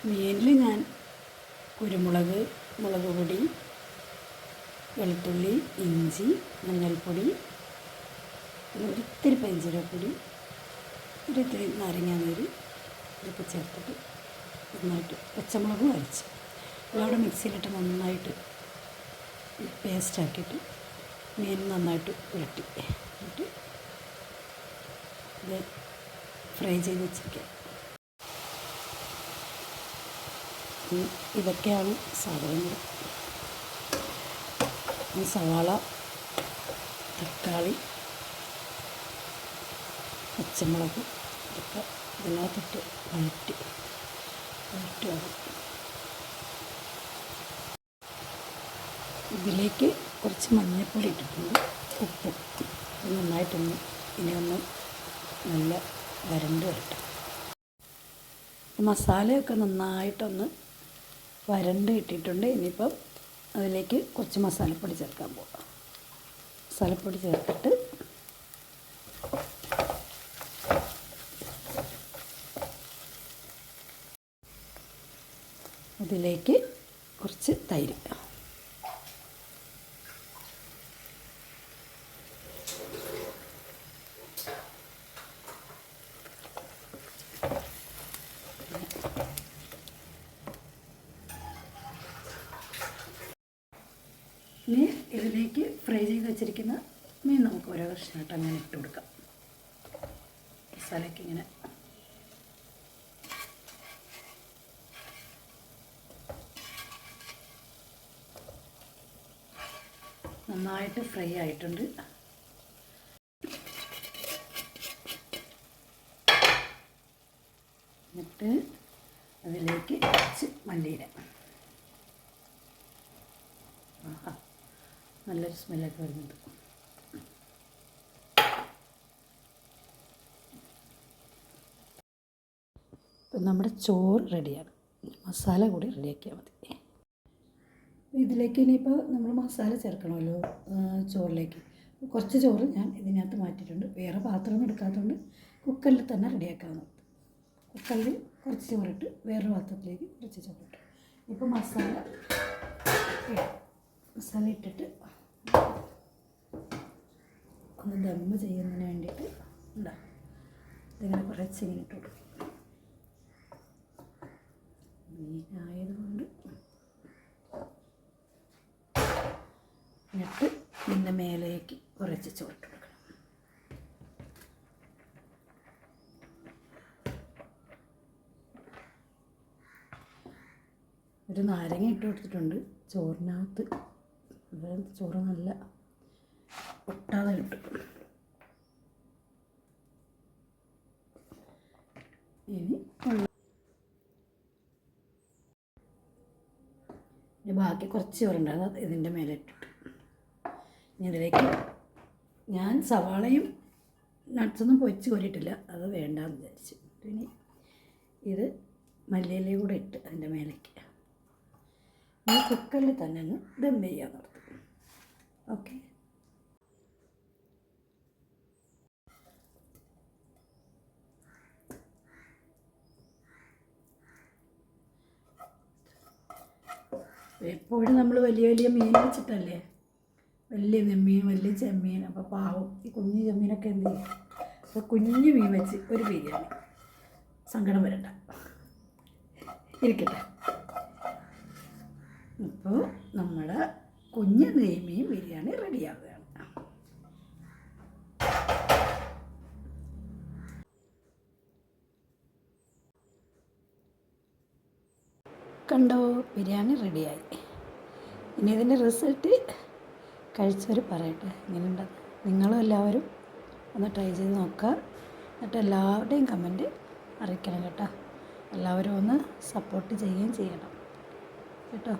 മീനിൽ ഞാൻ കുരുമുളക്, മുളക് പൊടി, വെളുത്തുള്ളി, ഇഞ്ചി, മഞ്ഞൾപ്പൊടി, ഒരിത്തിരി പെരിഞ്ചീരകപ്പൊടി, ഒരിത്തിരി നാരങ്ങാനീര് ഇതൊക്കെ ചേർത്തിട്ട് നന്നായിട്ട് പച്ചമുളകും അരച്ച് എല്ലാം മിക്സിയിലിട്ട് നന്നായിട്ട് പേസ്റ്റാക്കിയിട്ട് മീൻ നന്നായിട്ട് പുരട്ടി എന്നിട്ട് ഇത് ഫ്രൈ ചെയ്ത് വെച്ചിരിക്കുക. ഇതൊക്കെയാണ് സാധനങ്ങൾ. സവാള, തക്കാളി, പച്ചമുളക് ഇതൊക്കെ ഇതിനകത്തിട്ട് വഴറ്റി വേണം. ഇതിലേക്ക് കുറച്ച് മഞ്ഞൾപ്പൊടി ഇട്ടിട്ടുണ്ട്, ഉപ്പും നന്നായിട്ടൊന്ന് ഇനിയൊന്ന് നല്ല വരണ്ട് വരട്ടെ. മസാലയൊക്കെ നന്നായിട്ടൊന്ന് വരണ്ട് കിട്ടിയിട്ടുണ്ട്. ഇനിയിപ്പം അതിലേക്ക് കുറച്ച് മസാലപ്പൊടി ചേർക്കാൻ പോകാം. മസാലപ്പൊടി ചേർത്തിട്ട് അതിലേക്ക് കുറച്ച് തൈര്, ഇനി ഇതിലേക്ക് ഫ്രൈ ചെയ്ത് വെച്ചിരിക്കുന്ന മീൻ നമുക്ക് ഓരോ കഷ്ണമായിട്ട് അങ്ങനെ ഇട്ട് കൊടുക്കാം. മസാലയ്ക്ക് ഇങ്ങനെ നന്നായിട്ട് ഫ്രൈ ആയിട്ടുണ്ട്. എന്നിട്ട് അതിലേക്ക് കുറച്ച് മല്ലിയില. നല്ലൊരു സ്മെല്ലൊക്കെ വരുന്നുണ്ട്. ഇപ്പം നമ്മുടെ ചോറ് റെഡിയാണ്. മസാല കൂടി റെഡിയാക്കിയാൽ മതി. ഇതിലേക്ക് ഇനിയിപ്പോൾ നമ്മൾ മസാല ചേർക്കണമല്ലോ ചോറിലേക്ക്. കുറച്ച് ചോറ് ഞാൻ ഇതിനകത്ത് മാറ്റിയിട്ടുണ്ട്. വേറെ പാത്രമൊന്നും എടുക്കാത്തതുകൊണ്ട് കുക്കറിൽ തന്നെ റെഡിയാക്കാവുന്നത്. കുക്കറിൽ കുറച്ച് ചോറിട്ട് വേറൊരു പാത്രത്തിലേക്ക് കുറച്ച് ചോറിട്ട് ഇപ്പോൾ മസാല ഇട്ടിട്ട് ഒന്ന് ദമ്മ് ചെയ്യുന്നതിന് വേണ്ടിയിട്ട് ഉണ്ടാകും. ഇതിങ്ങനെ കുറച്ച് ഇങ്ങനെ ഇട്ട് കൊടുക്കും. മീനായതുകൊണ്ട് എന്നിട്ട് ഇതിൻ്റെ മേലേക്ക് കുറച്ച് ചോറിട്ട് കൊടുക്കണം. ഒരു നാരങ്ങ ഇട്ട് കൊടുത്തിട്ടുണ്ട് ചോറിനകത്ത്. ചോറ് നല്ല ഒട്ടാതെ കിട്ടും. ഇനി ബാക്കി കുറച്ച് ചോറുണ്ടാകും, അത് ഇതിൻ്റെ മേലെ ഇട്ടിട്ട് ഇനി ഇതിലേക്ക് ഞാൻ സവാളയും നട്ട്സൊന്നും പൊരിച്ച് കോരിയിട്ടില്ല, അത് വേണ്ടാന്ന് വിചാരിച്ചു. ഇനി ഇത് മല്ലിയിലയും കൂടെ ഇട്ട് അതിൻ്റെ മേലേക്ക് ഈ കുക്കറിൽ തന്നെ അങ്ങ് ദം ചെയ്യാൻ നിർത്തും. ഓക്കെ, എപ്പോഴും നമ്മൾ വലിയ വലിയ മീൻ വെച്ചിട്ടല്ലേ, വലിയ നെമ്മീൻ, വലിയ ചെമ്മീൻ. അപ്പോൾ പാവം ഈ കുഞ്ഞു ചെമ്മീനൊക്കെ എന്ത് ചെയ്യും? അപ്പോൾ കുഞ്ഞു മീൻ വെച്ച് ഒരു ബിരിയാണി. സങ്കടം വരണ്ട, ഇരിക്കട്ടെ. ഇപ്പോൾ നമ്മുടെ കുഞ്ഞു നെയ്മീൻ ബിരിയാണി റെഡിയാവുകയാണ്. കണ്ടോ, ബിരിയാണി റെഡിയായി. ഇനി ഇതിൻ്റെ റിസൾട്ട് കഴിച്ചവർ പറയട്ടെ എങ്ങനെയുണ്ടെന്ന്. നിങ്ങളും എല്ലാവരും ഒന്ന് ട്രൈ ചെയ്ത് നോക്കുക. എന്നിട്ട് എല്ലാവരുടെയും കമൻറ്റ് അറിയിക്കണം കേട്ടോ. എല്ലാവരും ഒന്ന് സപ്പോർട്ട് ചെയ്യുകയും ചെയ്യണം കേട്ടോ.